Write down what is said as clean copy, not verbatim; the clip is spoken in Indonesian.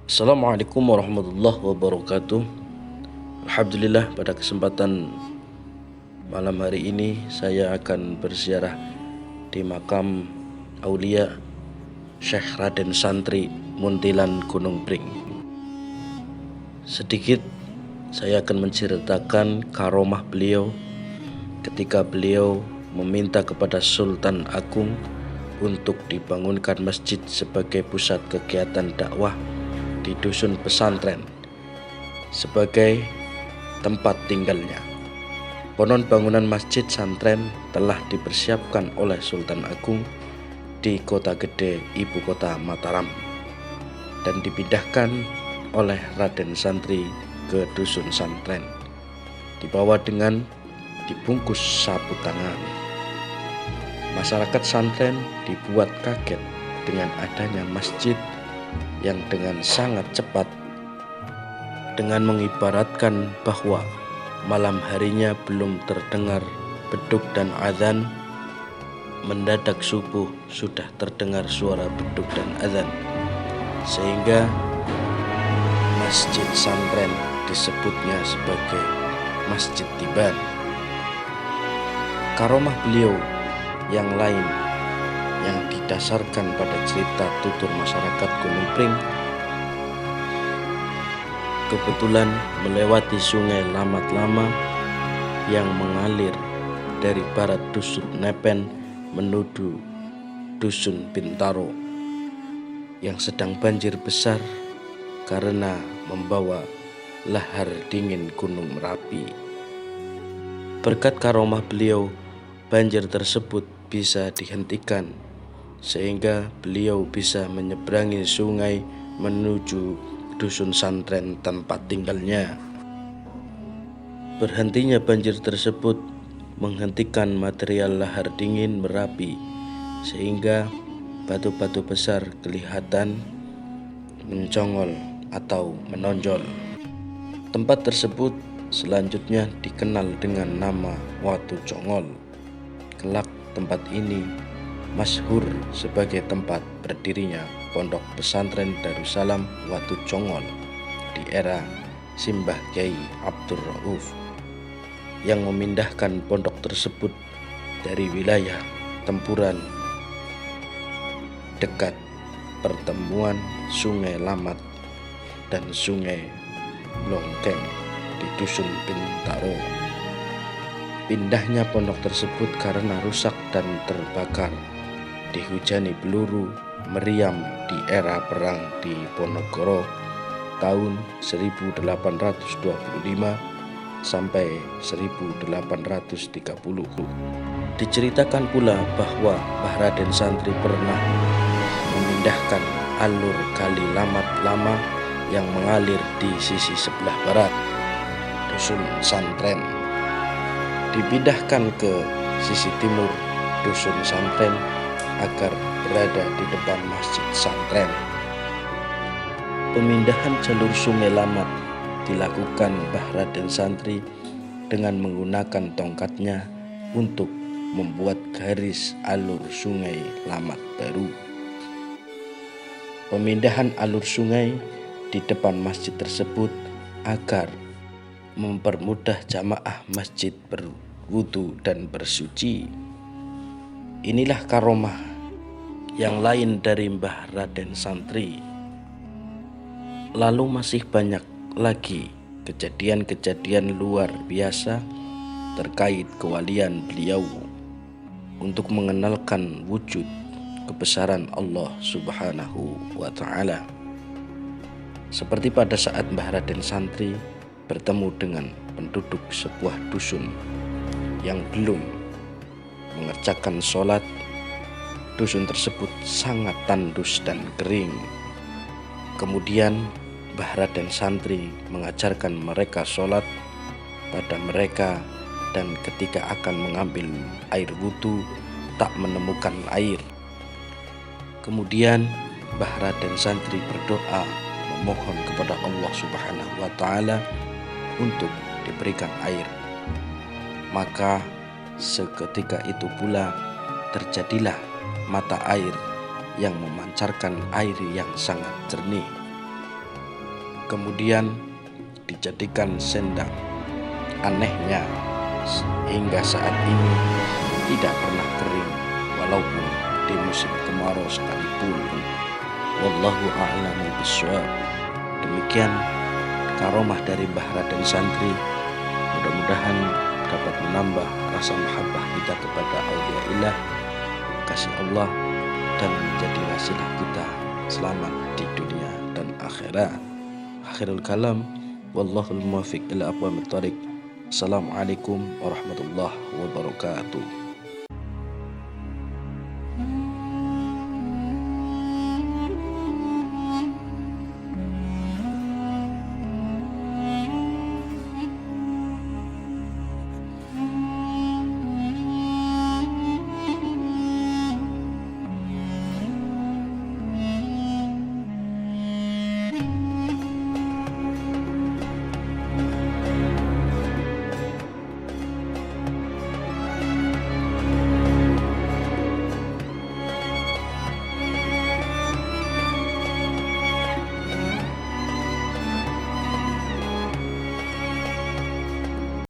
Assalamualaikum warahmatullahi wabarakatuh. Alhamdulillah, pada kesempatan malam hari ini saya akan berziarah di makam Aulia Syekh Raden Santri Muntilan Gunung Pring. Sedikit saya akan menceritakan karomah beliau ketika beliau meminta kepada Sultan Agung untuk dibangunkan masjid sebagai pusat kegiatan dakwah di dusun pesantren sebagai tempat tinggalnya. Konon bangunan masjid santren telah dipersiapkan oleh Sultan Agung di kota gede ibu kota Mataram dan dipindahkan oleh Raden Santri ke dusun santren, dibawa dengan dibungkus sapu tangan. Masyarakat santren dibuat kaget dengan adanya masjid yang dengan sangat cepat, dengan mengibaratkan bahwa malam harinya belum terdengar beduk dan azan, mendadak subuh sudah terdengar suara beduk dan azan, sehingga masjid santren disebutnya sebagai Masjid Tiban. Karomah beliau yang lain yang didasarkan pada cerita tutur masyarakat Gunung Pring kebetulan melewati sungai Lamat Lama yang mengalir dari barat dusun Nepen menuju dusun Bintaro yang sedang banjir besar karena membawa lahar dingin Gunung Merapi. Berkat karomah beliau, banjir tersebut bisa dihentikan sehingga beliau bisa menyeberangi sungai menuju dusun santren tempat tinggalnya. Berhentinya banjir tersebut menghentikan material lahar dingin Merapi sehingga batu-batu besar kelihatan mencongol atau menonjol. Tempat tersebut selanjutnya dikenal dengan nama Watu Congol. Kelak tempat ini masyhur sebagai tempat berdirinya Pondok Pesantren Darussalam Watu Congol di era Simbah Kyai Abdur Rauf yang memindahkan pondok tersebut dari wilayah Tempuran dekat pertemuan Sungai Lamat dan Sungai Longkeng di dusun Bintaro. Pindahnya pondok tersebut karena rusak dan terbakar, dihujani peluru meriam di era perang di Ponorogo tahun 1825 sampai 1830. Diceritakan pula bahwa Mbah Raden Santri pernah memindahkan alur kali Lamat Lama yang mengalir di sisi sebelah barat dusun santren, dipindahkan ke sisi timur dusun santren agar berada di depan masjid santren. Pemindahan jalur sungai Lamat dilakukan Mbah Raden Santri dengan menggunakan tongkatnya untuk membuat garis alur sungai Lamat baru. Pemindahan alur sungai di depan masjid tersebut agar mempermudah jamaah masjid berwudu dan bersuci. Inilah karomah yang lain dari Mbah Raden Santri. Lalu masih banyak lagi kejadian-kejadian luar biasa terkait kewalian beliau untuk mengenalkan wujud kebesaran Allah Subhanahu wa Ta'ala. Seperti pada saat Mbah Raden Santri bertemu dengan penduduk sebuah dusun yang belum mengerjakan sholat, dusun tersebut sangat tandus dan kering. Kemudian Mbah Raden Santri mengajarkan mereka sholat pada mereka, dan ketika akan mengambil air wudhu tak menemukan air. Kemudian Mbah Raden Santri berdoa memohon kepada Allah Subhanahu wa Ta'ala untuk diberikan air. Maka seketika itu pula terjadilah mata air yang memancarkan air yang sangat jernih. kemudian dijadikan sendang. Anehnya, hingga saat ini tidak pernah kering walaupun di musim kemarau sekalipun. Wallahu a'lamu bishawab. Demikian karomah dari Mbah Raden Santri, mudah-mudahan dapat menambah rasa mahabbah kita kepada auliaillah, kasih Allah, dan menjadi wasilah kita selamat di dunia dan akhirat. Akhirul kalam, wallahul muwaffiq ila aqwamit thoriq. Assalamualaikum warahmatullahi wabarakatuh.